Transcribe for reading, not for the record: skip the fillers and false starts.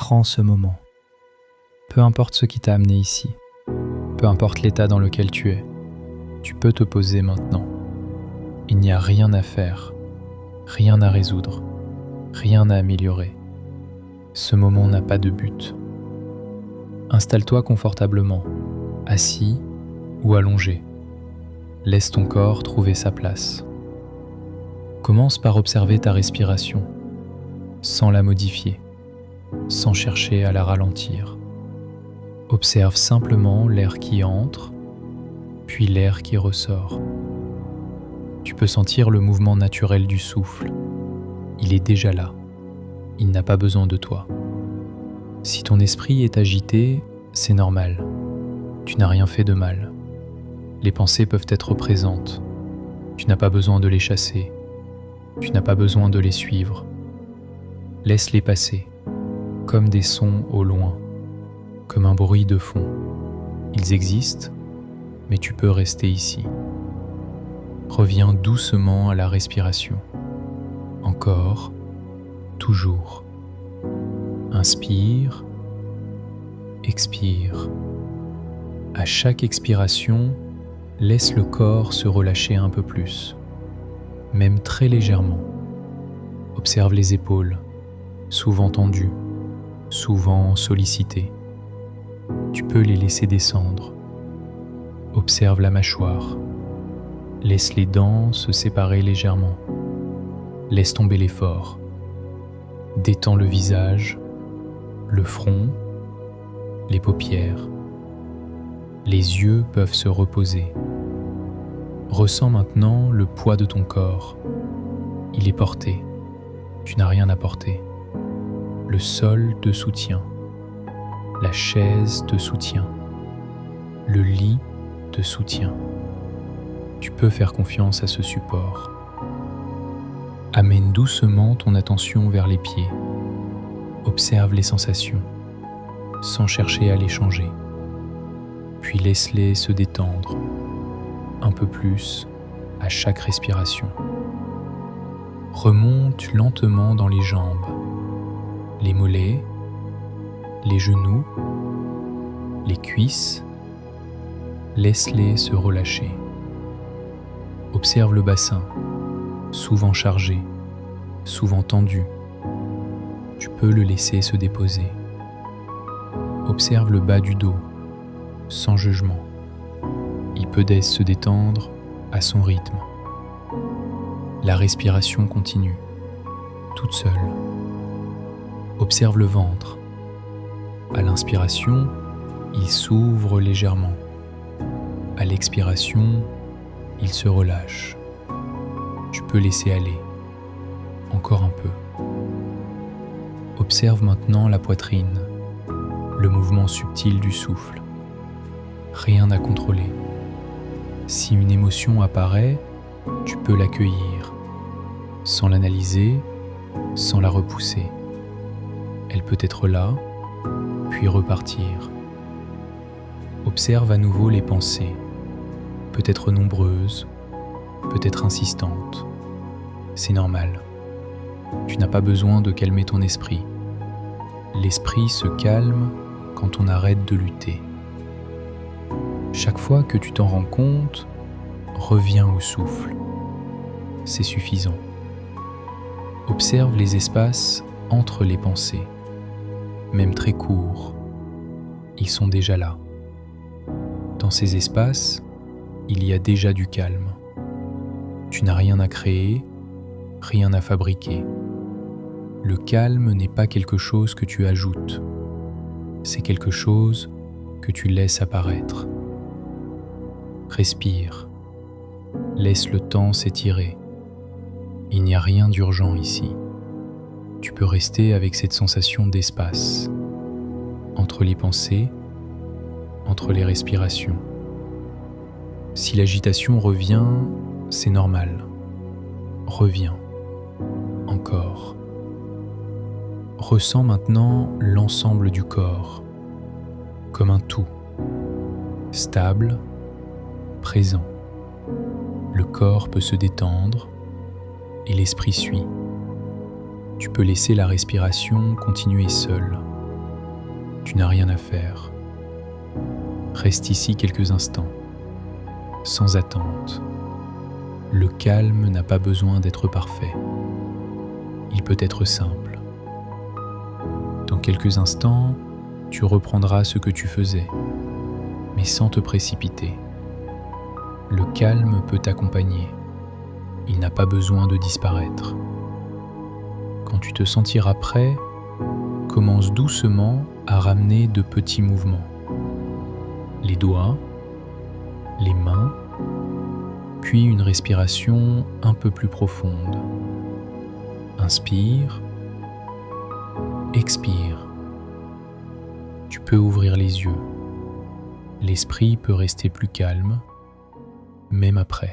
Prends ce moment. Peu importe ce qui t'a amené ici, peu importe l'état dans lequel tu es, tu peux te poser maintenant. Il n'y a rien à faire, rien à résoudre, rien à améliorer. Ce moment n'a pas de but. Installe-toi confortablement, assis ou allongé. Laisse ton corps trouver sa place. Commence par observer ta respiration, sans la modifier, sans chercher à la ralentir. Observe simplement l'air qui entre, puis l'air qui ressort. Tu peux sentir le mouvement naturel du souffle. Il est déjà là. Il n'a pas besoin de toi. Si ton esprit est agité, c'est normal. Tu n'as rien fait de mal. Les pensées peuvent être présentes. Tu n'as pas besoin de les chasser. Tu n'as pas besoin de les suivre. Laisse-les passer, comme des sons au loin, comme un bruit de fond. Ils existent, mais tu peux rester ici. Reviens doucement à la respiration. Encore, toujours. Inspire, expire. À chaque expiration, laisse le corps se relâcher un peu plus, même très légèrement. Observe les épaules, souvent tendues, souvent sollicitées. Tu peux les laisser descendre. Observe la mâchoire. Laisse les dents se séparer légèrement. Laisse tomber l'effort. Détends le visage, le front, les paupières. Les yeux peuvent se reposer. Ressens maintenant le poids de ton corps. Il est porté. Tu n'as rien à porter. Le sol te soutient. La chaise te soutient. Le lit te soutient. Tu peux faire confiance à ce support. Amène doucement ton attention vers les pieds. Observe les sensations, sans chercher à les changer. Puis laisse-les se détendre, un peu plus à chaque respiration. Remonte lentement dans les jambes, les mollets, les genoux, les cuisses. Laisse-les se relâcher. Observe le bassin, souvent chargé, souvent tendu. Tu peux le laisser se déposer. Observe le bas du dos, sans jugement. Il peut se détendre à son rythme. La respiration continue, toute seule. Observe le ventre. À l'inspiration, il s'ouvre légèrement. À l'expiration, il se relâche. Tu peux laisser aller, encore un peu. Observe maintenant la poitrine, le mouvement subtil du souffle. Rien à contrôler. Si une émotion apparaît, tu peux l'accueillir, sans l'analyser, sans la repousser. Elle peut être là, puis repartir. Observe à nouveau les pensées, peut-être nombreuses, peut-être insistantes. C'est normal. Tu n'as pas besoin de calmer ton esprit. L'esprit se calme quand on arrête de lutter. Chaque fois que tu t'en rends compte, reviens au souffle. C'est suffisant. Observe les espaces entre les pensées, même très courts. Ils sont déjà là. Dans ces espaces, il y a déjà du calme. Tu n'as rien à créer, rien à fabriquer. Le calme n'est pas quelque chose que tu ajoutes. C'est quelque chose que tu laisses apparaître. Respire. Laisse le temps s'étirer. Il n'y a rien d'urgent ici. Tu peux rester avec cette sensation d'espace, entre les pensées, entre les respirations. Si l'agitation revient, c'est normal. Reviens. Encore. Ressens maintenant l'ensemble du corps, comme un tout, stable, présent. Le corps peut se détendre et l'esprit suit. Tu peux laisser la respiration continuer seule, Tu n'as rien à faire. Reste ici quelques instants, sans attente. Le calme n'a pas besoin d'être parfait. Il peut être simple. Dans quelques instants, tu reprendras ce que tu faisais, mais sans te précipiter. Le calme peut t'accompagner. Il n'a pas besoin de disparaître. Quand tu te sentiras prêt, commence doucement à ramener de petits mouvements. Les doigts, les mains, puis une respiration un peu plus profonde. Inspire, expire. Tu peux ouvrir les yeux. L'esprit peut rester plus calme, même après.